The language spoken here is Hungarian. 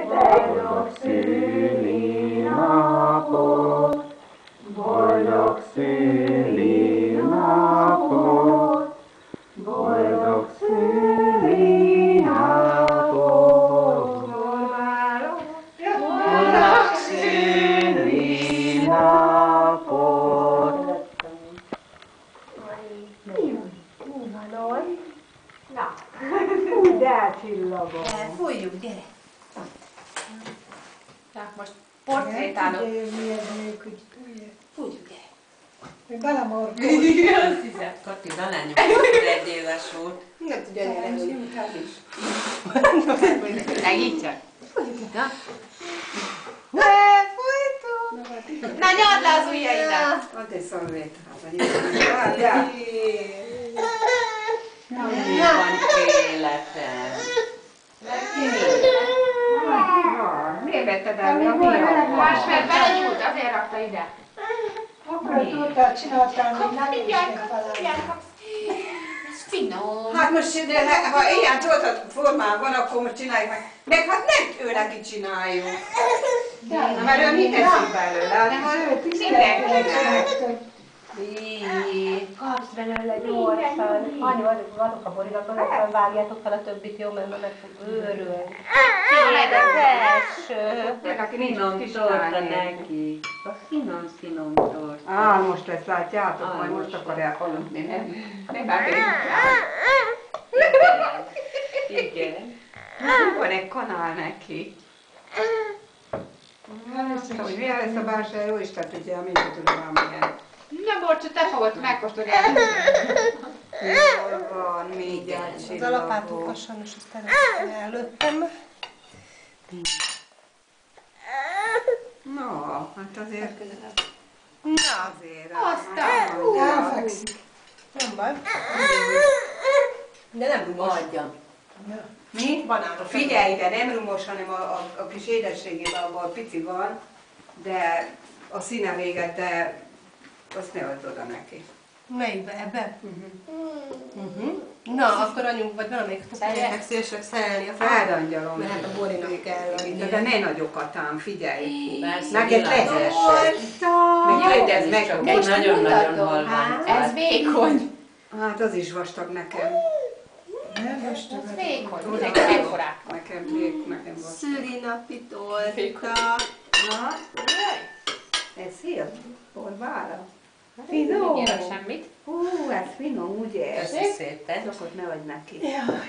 Boldog szülinapot, boldog szülinapot, boldog szülinapot, boldog szülinapot. Na, fúj, de elcsillagom. Fújjuk, gyere! Na, most portrétálok. Fújjuk, gyere! Még belemorgott. Azt hiszem. Kati, a lányom, egy éves volt. Nem tudja nyerni. Segíts csak. Na. Na, nyomd le az ujjaidat. Ott egy szalvét. Van életem. Miért vetted el? Mi a Más, mert belegyújt, azért rakta ide. Akkor tudtál csináltál, hogy nem is megfelelően. Ez finom. Hát most, ha ilyen csodott formán van, akkor most csináljuk meg. Meg hát nem ő neki csináljuk. Na, mert ő mit eszik belőle, hanem az mindenkinek. Kapsz belőle gyorsan. Annyi adok a borigatban, aztán vágjátok fel a többit, jó, mert meg fog őrülni. Kéred az első. Aki nincs Finom kis torta lány. neki. A finom torta. Most ezt látjátok, majd most akarják aludni. Nem bármilyen. Igen. Van egy kanál neki. Hogy milyen lesz a bársa, jó Isten tudja, mindent tudom amilyen. Na, Borcsa, te fogod megkóstolni. Jól van, még Az alapátokkal sajnos azt előttem. No, hát azért... Na, Azért... Aztán. Elfekszik. nem baj. De nem rumos. Adjam. Mi? Banános. Figyelj, de nem rumos, hanem a kis édességében abban pici van, de a színe véget, de azt ne add oda neki. Melyikbe? Ebbe? Na, akkor anyunk, vagy valamelyik tudják szélsőleg szerelni a fát. Felrangyalom. Mert hát a Borinak kell adni. De ne nagyokat ám, figyelj. Persze, Neked világos. legyes. Meg Ez meg csak a egy most. nagyon-nagyon halvány. Ez vékony. Hát az is vastag nekem. Nem most Ez vékony. Tudom. Mindenki ekkorák. Nekem van. Szülinapi torta. Na, ez szép. Borbára. Nem Finom. nyerek semmit. Ez finom, ugye? Köszi szépen. Csak ott ne vagy neki. Jaj,